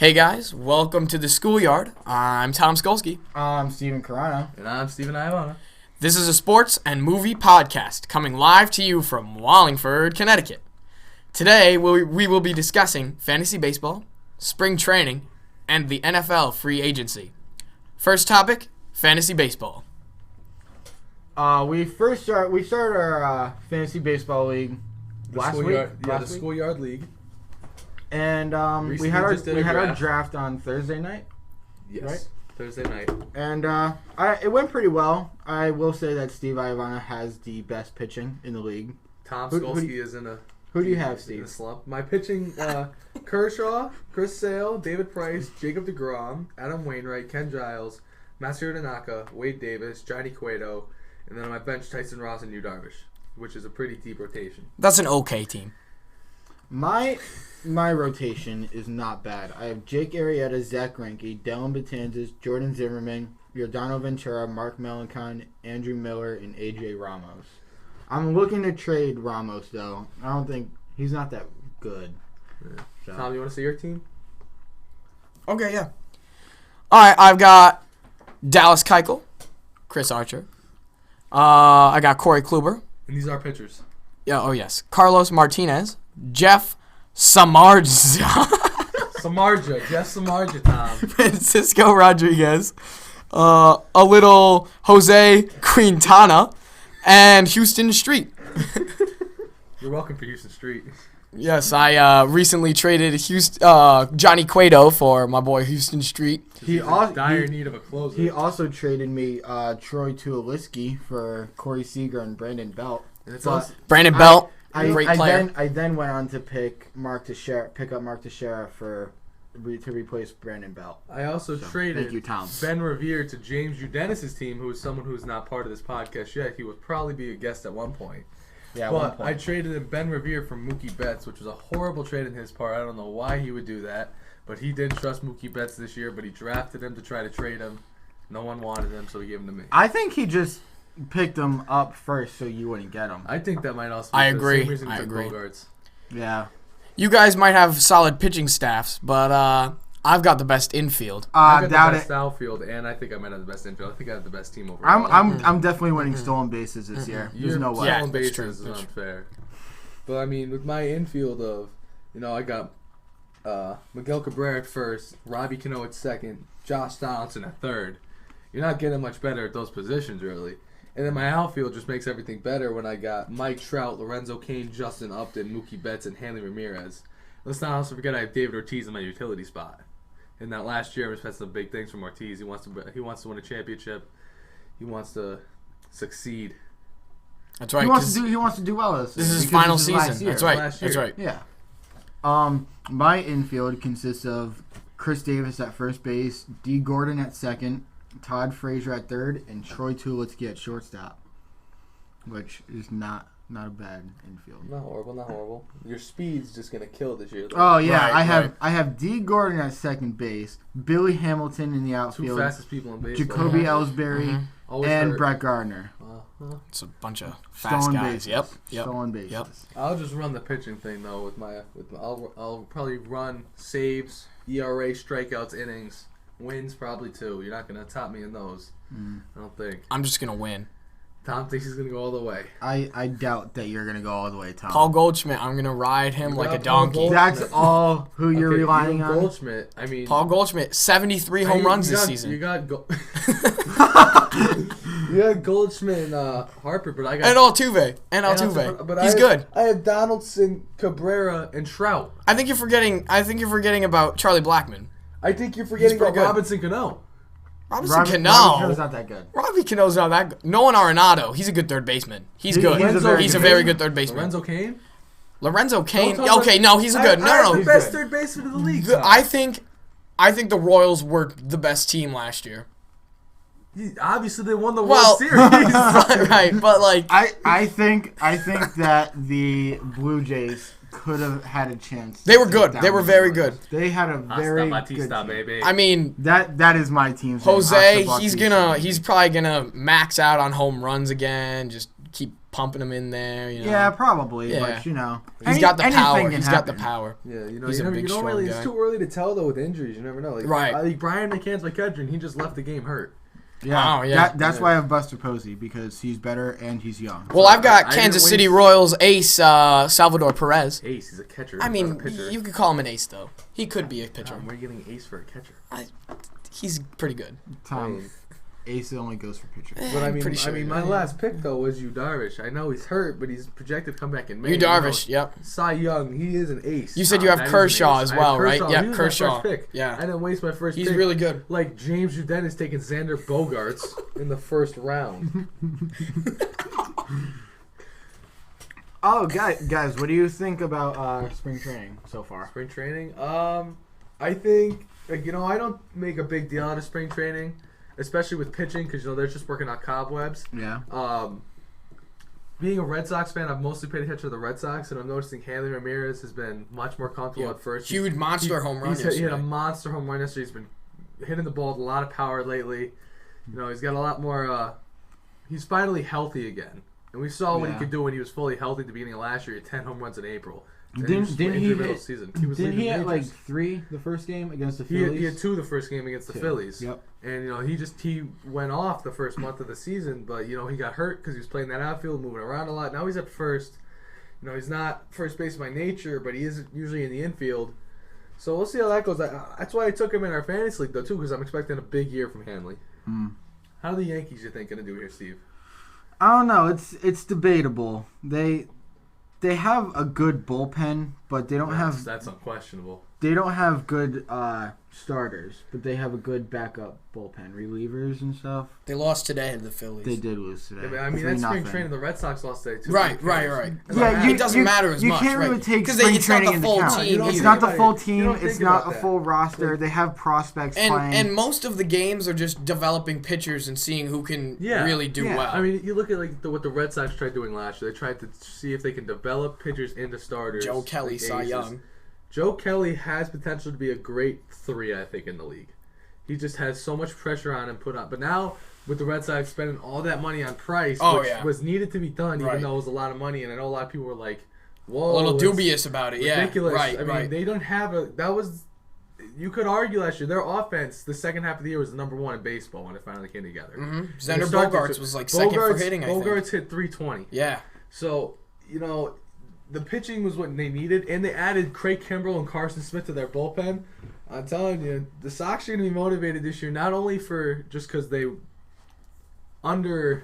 Hey guys, welcome to the schoolyard. I'm Tom Skulski. I'm Steve Carrano. And I'm Steve Iovanna. This is a sports and movie podcast coming live to you from Wallingford, Connecticut. Today we will be discussing fantasy baseball, spring training, and the NFL free agency. First topic, fantasy baseball. We started our fantasy baseball league last week. The schoolyard league. And we had our draft on Thursday night. Yes, right? Thursday night. And it went pretty well. I will say that Steve Iovanna has the best pitching in the league. Tom Skulski is in a. Who do you have, in Steve? a slump. My pitching: Kershaw, Chris Sale, David Price, Jacob DeGrom, Adam Wainwright, Ken Giles, Masahiro Tanaka, Wade Davis, Johnny Cueto, and then on my bench Tyson Ross and Yu Darvish, which is a pretty deep rotation. That's an okay team. My rotation is not bad. I have Jake Arrieta, Zach Greinke, Dylan Betances, Jordan Zimmerman, Yordano Ventura, Mark Melancon, Andrew Miller, and AJ Ramos. I'm looking to trade Ramos, though. I don't think he's not that good. Yeah. So. Tom, you want to say your team? Okay, yeah. All right, I've got Dallas Keuchel, Chris Archer. I got Corey Kluber. And these are pitchers. Yeah, oh yes. Carlos Martinez, Jeff Samardzija, Jeff Samardzija, Tom. Francisco Rodriguez, a little Jose Quintana, and Houston Street. You're welcome for Houston Street. Yes, I recently traded Johnny Cueto for my boy Houston Street. He's in dire need of a closer. He also traded me Troy Tulowitzki for Corey Seager and Brandon Belt. And it's also, Brandon Belt, great I player. I then went on to pick up Mark Teixeira to replace Brandon Belt. I also traded thank you, Tom. Ben Revere to James Udenis' team, who is someone who's not part of this podcast yet. He would probably be a guest at one point. Yeah, but I traded in Ben Revere for Mookie Betts, which was a horrible trade on his part. I don't know why he would do that, but he didn't trust Mookie Betts this year, but he drafted him to try to trade him. No one wanted him, so he gave him to me. I think he just picked him up first so you wouldn't get him. I think that might also be I the agree. same reason he I took agree. Bogarts. Yeah. You guys might have solid pitching staffs, but I've got the best infield. I got Doubt the best it. outfield, and I think I might have the best infield. I think I have the best team overall. I'm definitely winning stolen bases this year. There's no way. Yeah, Stolen that's bases true. is unfair. But I mean, with my infield of, I got Miguel Cabrera at first, Robbie Cano at second, Josh Donaldson at third. You're not getting much better at those positions, really. And then my outfield just makes everything better when I got Mike Trout, Lorenzo Cain, Justin Upton, Mookie Betts, and Hanley Ramirez. Let's not also forget I have David Ortiz in my utility spot. In that last year, I've had some big things from Ortiz. He wants to win a championship. He wants to succeed. That's right. He wants to do well this This is his because final this is last season. year. That's right. Last That's year. right. Yeah. My infield consists of Chris Davis at first base, D. Gordon at second, Todd Frazier at third, and Troy Tulowitzki at shortstop, which is not a bad infield. Not horrible. Your speed's just gonna kill this year. Oh yeah, Right, I have D. Gordon at second base, Billy Hamilton in the Two outfield, fastest people in baseball. Jacoby Ellsbury, Always and hurt. Brett Gardner. It's a bunch of fast Stolen guys. bases. Yep. Stolen bases. Yep. I'll just run the pitching thing though. I'll probably run saves, ERA, strikeouts, innings, wins probably too. You're not gonna top me in those. I don't think. I'm just gonna win. Tom thinks he's gonna go all the way. I doubt that you're gonna go all the way, Tom. Paul Goldschmidt, I'm gonna ride him You like a got Paul donkey. Goldschmidt. That's all who you're Okay, relying you on. Goldschmidt. I mean, Paul Goldschmidt, 73 home runs this season. You got you got Goldschmidt and Harper, but I got And Altuve. But He's good. I have Donaldson, Cabrera, and Trout. I think you're forgetting about Charlie Blackmon. I think you're forgetting pretty about good. Robinson Cano. Robinson Robbie Cano. Cano's not that good. Robbie Cano's not that good. Nolan Arenado, he's a good third baseman. He's good. He's a very good third baseman. Lorenzo Cain. Cain. Okay, no, he's a good. No. The best third baseman in the league. I think the Royals were the best team last year. Obviously, they won the Well, World Series. right, but like I think that the Blue Jays could have had a chance. they were to good. take They down were the very Royals. good. They had a very good Batista, team. baby. I mean, That is my team's name, Jose, Oscar he's Bautista. probably gonna max out on home runs again. Just keep pumping him in there. You know? Yeah, probably. Yeah. But He's got the power. anything can He's got the happen. power. Yeah, He's a big, strong guy. It's too early to tell though with injuries. You never know. Like, Right. I think Brian McCann's my catcher, and he just left the game hurt. Yeah, Oh, yeah. That's why I have Buster Posey, because he's better and he's young. Well, I've got I Kansas didn't City waste- Royals ace Salvador Perez. Ace, he's a catcher. I not a mean, pitcher. you could call him an ace, though. He could be a pitcher. Tom, where are you getting ace for a catcher? He's pretty good. Tom, Ace only goes for pitchers. But I mean, pretty sure, my yeah. last pick though was Yu Darvish. I know he's hurt, but he's projected to come back in May. You Darvish, yep. Cy Young, he is an ace. You said you have That is an Kershaw ace. as I have well, right? Kershaw. Yeah, He was Kershaw. My first pick. Yeah. I didn't waste my first He's pick. really good. Like James Juden is taking Xander Bogaerts in the first round. Oh, guys, what do you think about spring training so far? Spring training? I think, I don't make a big deal out of spring training, especially with pitching, because, they're just working on cobwebs. Yeah. Being a Red Sox fan, I've mostly paid attention to the Red Sox, and I'm noticing Hanley Ramirez has been much more comfortable at first. Huge monster home run He had a yesterday. monster home run yesterday. He's been hitting the ball with a lot of power lately. He's got a lot more. He's finally healthy again, and we saw what he could do when he was fully healthy at the beginning of last year. He had 10 home runs in April. And Didn't was he in the middle hit- of the season. Didn't he have like majors. 3 the first game against the He Phillies? had 2 the first game against the 2. Phillies. Yep. And he went off the first month of the season, but he got hurt because he was playing that outfield, moving around a lot. Now he's at first. He's not first base by nature, but he is usually in the infield. So we'll see how that goes. That's why I took him in our fantasy league though too, because I'm expecting a big year from Hanley. How are the Yankees, you think, gonna do here, Steve? I don't know. It's debatable. They have a good bullpen, but they don't have That's unquestionable. they don't have good starters, but they have a good backup bullpen, relievers and stuff. They lost today to the Phillies. They did lose today. Yeah, but I mean, that's spring 3-0. training. The Red Sox lost today too. Right. Yeah, it doesn't matter as you much, can't really right? take 'Cause spring it's not training the into full account. team It's either. not the full You team. don't It's think not about a that. full roster. They have prospects playing. And most of the games are just developing pitchers and seeing who can really do Yeah. well. I mean, you look at what the Red Sox tried doing last year. They tried to see if they can develop pitchers into starters. Joe Kelly, like Cy aces. Young. Joe Kelly has potential to be a great 3, I think, in the league. He just has so much pressure on him put on. But now, with the Red Sox spending all that money on Price, which was needed to be done, even though it was a lot of money, and I know a lot of people were like, whoa. A little dubious about it, ridiculous. Yeah. I mean, they don't have you could argue last year, their offense, the second half of the year, was the number 1 in baseball when it finally came together. Mm-hmm. Xander Bogaerts was like second for hitting, I think. Bogaerts hit 320. Yeah. So, the pitching was what they needed, and they added Craig Kimbrell and Carson Smith to their bullpen. I'm telling you, the Sox are going to be motivated this year, not only for just because they underplayed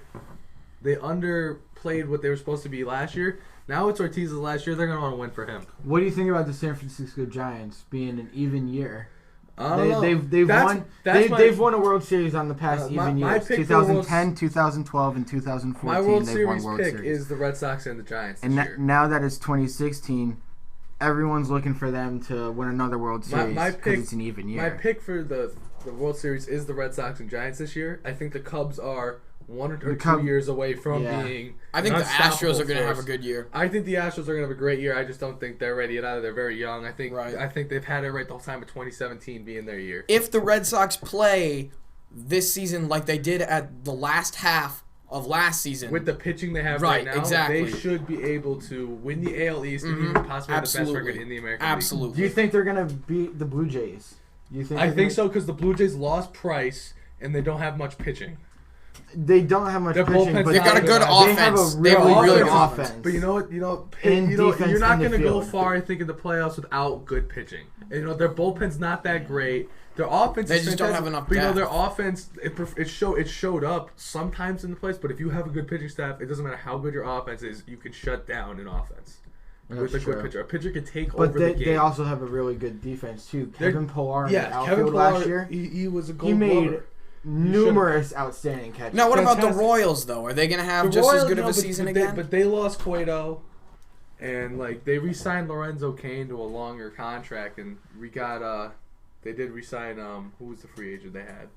what they were supposed to be last year. Now it's Ortiz's last year. They're going to want to win for him. What do you think about the San Francisco Giants being an even year? I don't know. They've won a World Series on the past even my years. pick 2010, 2012, and 2014. My World they've Series won World pick Series. is the Red Sox and the Giants this And year. now that it's 2016, everyone's looking for them to win another World Series because it's an even year. My pick for the World Series is the Red Sox and Giants this year. I think the Cubs are 1 or 2 years away from being. I think the unstoppable Astros are going to have a force. good year. I think the Astros are going to have a great year. I just don't think they're ready yet either. They're very young. I think they've had it right the whole time of 2017 being their year. If the Red Sox play this season like they did at the last half of last season, with the pitching they have right now, exactly. they should be able to win the AL East and even possibly have the best record in the American League. Absolutely. Do you think they're going to beat the Blue Jays? I think so because the Blue Jays lost Price and they don't have much pitching. They don't have much Their pitching, bullpen's but They've got a good offense. They have a really good offense. offense. But you know what? And defense you're not in the going to go field. far, I think, in the playoffs without good pitching. And, their bullpen's not that great. Their offense They is just don't fantastic, have enough But depth. their offense, it showed up sometimes in the place. But if you have a good pitching staff, it doesn't matter how good your offense is. You can shut down an offense with a good pitcher. A pitcher can take over the game. But they also have a really good defense too. Kevin Pillar in the Kevin outfield Pillar, last year. he was a gold He made glover. numerous outstanding catches. Now, what about the Fantastic. Royals, though? Are they going to have The just as Royals, good of no, a but- season but again? But they lost Cueto, and they re-signed Lorenzo Cain to a longer contract, and we got they did re-sign who was the free agent they had,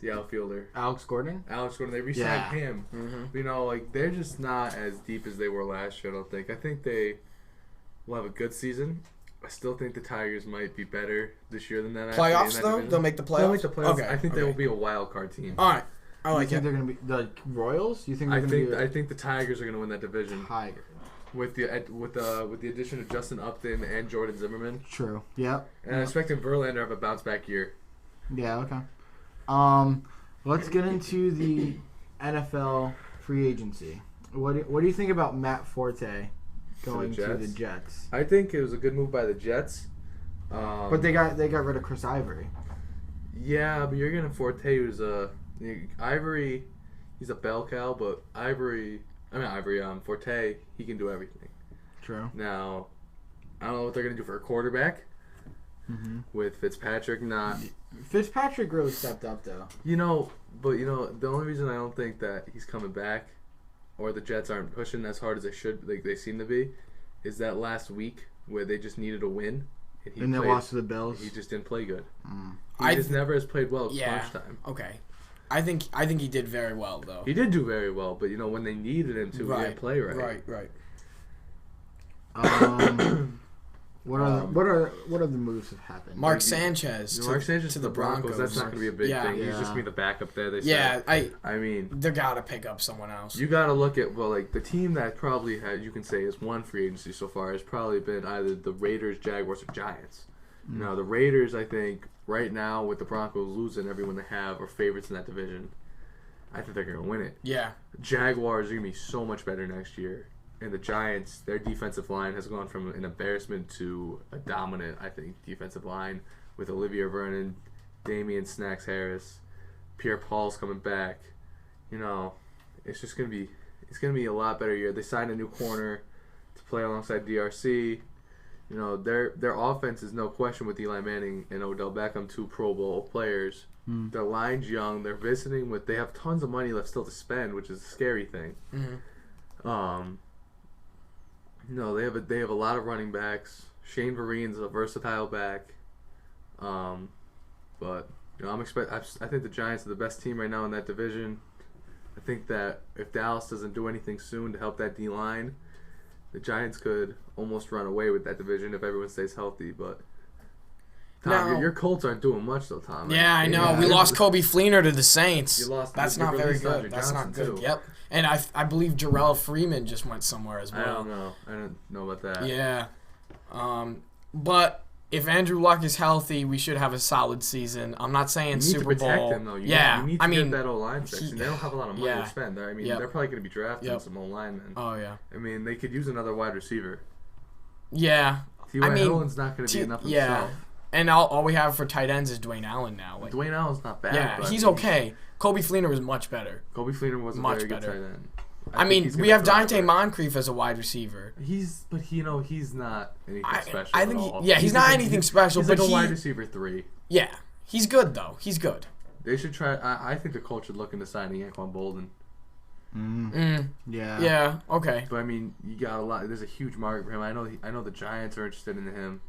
the outfielder Alex Gordon. Alex Gordon. They re-signed him. Mm-hmm. They're just not as deep as they were last year. I don't think. I think they will have a good season. I still think the Tigers might be better this year than that. Playoffs, though? They'll make the playoffs? They'll make the playoffs. Okay. I think they will be a wild card team. All right. I like you it. think they're going to be the Royals? You think they're I going to be think the Tigers are going to win that division Tigers? with the addition of Justin Upton and Jordan Zimmerman. True. Yep. And I'm expecting Verlander to have a bounce back year. Yeah. Okay. Let's get into the NFL free agency. What do you think about Matt Forte going to the Jets? I think it was a good move by the Jets. But they got rid of Chris Ivory. Yeah, but you're getting Forte, who's Ivory. He's a bell cow, but Forte, he can do everything. True. Now, I don't know what they're gonna do for a quarterback. With Fitzpatrick not. Fitzpatrick really stepped up though. The only reason I don't think that he's coming back, or the Jets aren't pushing as hard as they should, like they seem to be, is that last week where they just needed a win. And they lost to the Bills. He just didn't play good. Mm. He just never has played well at crunch time. Okay. I think he did very well though. He did do very well, but when they needed him to, he didn't play right. Right. What are the moves that happened? Mark Sanchez to the Broncos. That's not going to be a big thing. He's just going to be the backup there. They said. I mean, they got to pick up someone else. You got to look at the team that probably you can say has won free agency so far has probably been either the Raiders, Jaguars, or Giants. Now the Raiders, I think, right now with the Broncos losing everyone they have are favorites in that division. I think they're going to win it. Yeah. Jaguars are going to be so much better next year. And the Giants, their defensive line has gone from an embarrassment to a dominant, I think, defensive line with Olivia Vernon, Damian Snacks Harris, Pierre Paul's coming back. It's just gonna be a lot better year. They signed a new corner to play alongside DRC. Their offense is no question with Eli Manning and Odell Beckham, 2 Pro Bowl players. Their line's young. They're visiting they have tons of money left still to spend, which is a scary thing. They have a lot of running backs. Shane Vereen's a versatile back. But I think the Giants are the best team right now in that division. I think that if Dallas doesn't do anything soon to help that D line, the Giants could almost run away with that division if everyone stays healthy. But Tom, your Colts aren't doing much though, Tom. Yeah, I know. We lost Kobe Fleener to the Saints. You lost. That's not very good. That's not good. Too. Yep. And I believe Jarrell Freeman just went somewhere as well. I don't know. I don't know about that. Yeah. But if Andrew Luck is healthy, we should have a solid season. I'm not saying Super Bowl. You need to protect him, though. You need to get that O-line fixed. They don't have a lot of money to spend. They're probably going to be drafting some O-linemen. Oh, yeah. They could use another wide receiver. Yeah. T.Y. Hilton's not going to be enough himself. And all we have for tight ends is Dwayne Allen now. Dwayne Allen's not bad. Yeah, he's okay. Kobe Fleener was much better. Kobe Fleener was a very good tight end. We have Dante Moncrief as a wide receiver. He's not anything special. I think he's not anything special. He's but like a wide receiver 3. Yeah, he's good though. He's good. They should try. I think the Colts should look into signing Anquan Bolden. Yeah. Yeah. Okay. But you got a lot. There's a huge market for him. I know the Giants are interested in him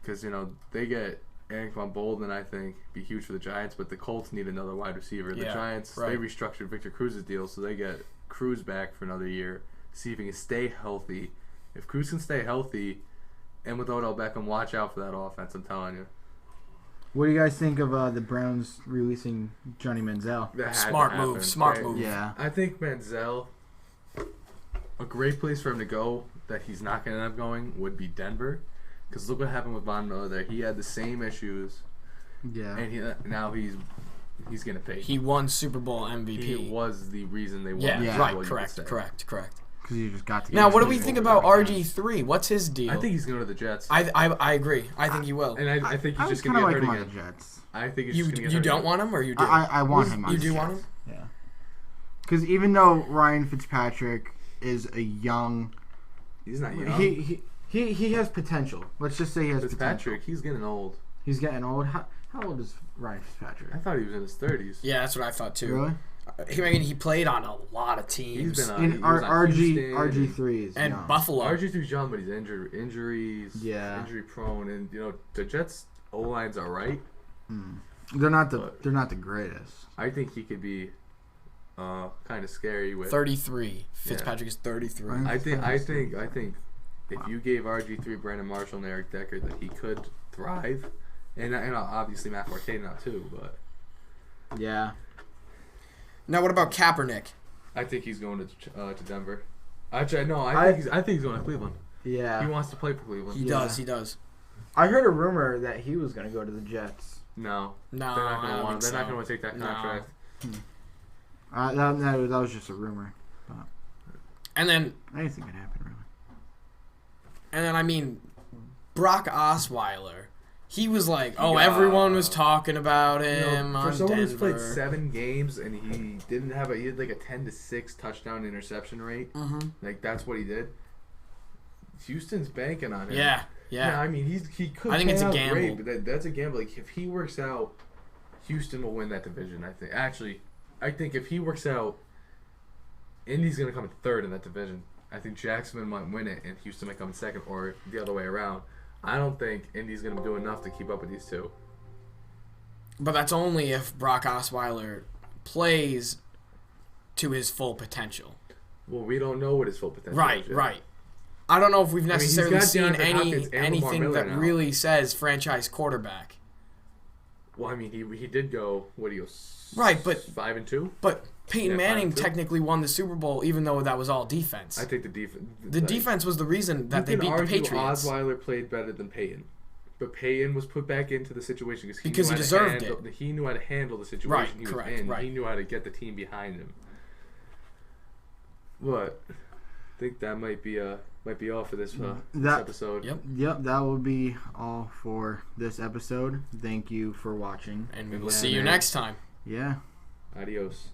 because they get Anquan Bolden. I think be huge for the Giants, but the Colts need another wide receiver. The Giants they restructured Victor Cruz's deal, so they get Cruz back for another year. See if he can stay healthy. If Cruz can stay healthy, and with Odell Beckham, watch out for that offense. I'm telling you. What do you guys think of the Browns releasing Johnny Manziel? Smart move. Yeah. I think Manziel, a great place for him to go that he's not going to end up going would be Denver. Because look what happened with Von Miller there. He had the same issues. Yeah. And now he's going to pay. He won Super Bowl MVP. He was the reason they won. Yeah. Right. Correct. Because you just got to. Now, what do we think about RG3? What's his deal? I think he's going to the Jets. I agree. I think he will. And I think he's just going to get hurt again. Jets. I think he's just going to get hurt. You don't want him, or you do? I want him. You do want him? Yeah. Because even though Ryan Fitzpatrick is a young, he's not young. He has potential. Let's just say he has Fitzpatrick, potential. he's getting old. He's getting old. How old is Ryan Fitzpatrick? I thought he was in his 30s. Yeah, that's what I thought too. Really? He played on a lot of teams. He's been in RG3 and young. Buffalo. RG3's young, but he's injuries. Yeah. Injury prone, and the Jets O lines are right. They're not the greatest. I think he could be kind of scary with 33. Fitzpatrick is 33. I think if you gave RG3, Brandon Marshall, and Eric Decker, that he could thrive, and obviously Matt Forte now too, but yeah. Now, what about Kaepernick? I think he's going to Denver. Actually, no, I think he's going to Cleveland. Yeah. He wants to play for Cleveland. He does. I heard a rumor that he was going to go to the Jets. No. No, They're not going to want. so. They're not going to take that contract. That was just a rumor. And then Anything could happen, really. And then, I mean, Brock Osweiler, he was like, everyone was talking about him for on someone Denver. who's played 7 games and he had like a 10-6 touchdown interception rate. Mm-hmm. Like, that's what he did. Houston's banking on him. Yeah. I mean, he could. I think it's a pan out gamble. great, but that's a gamble. Like, if he works out, Houston will win that division. I think. Actually, I think if he works out, Indy's gonna come in third in that division. I think Jacksonville might win it, and Houston might come in second, or the other way around. I don't think Indy's gonna do enough to keep up with these two. But that's only if Brock Osweiler plays to his full potential. Well, we don't know what his full potential is yet. Right. I don't know if we've necessarily he's got seen DeAndre Hopkins and Lamar anything Miller that now. really says franchise quarterback. Well, I mean, he did go. What do you? Right, but 5-2. But Peyton Yeah, Manning 5-2. technically won the Super Bowl, even though that was all defense. I think the defense. The defense was the reason that they beat the Patriots. Osweiler played better than Peyton, but Peyton was put back into the situation because he deserved it. He knew how to handle the situation Right, he was correct, in. right. He knew how to get the team behind him. But I think that might be all for this episode. Yep, that will be all for this episode. Thank you for watching. And we will see you next time. Yeah. Adios.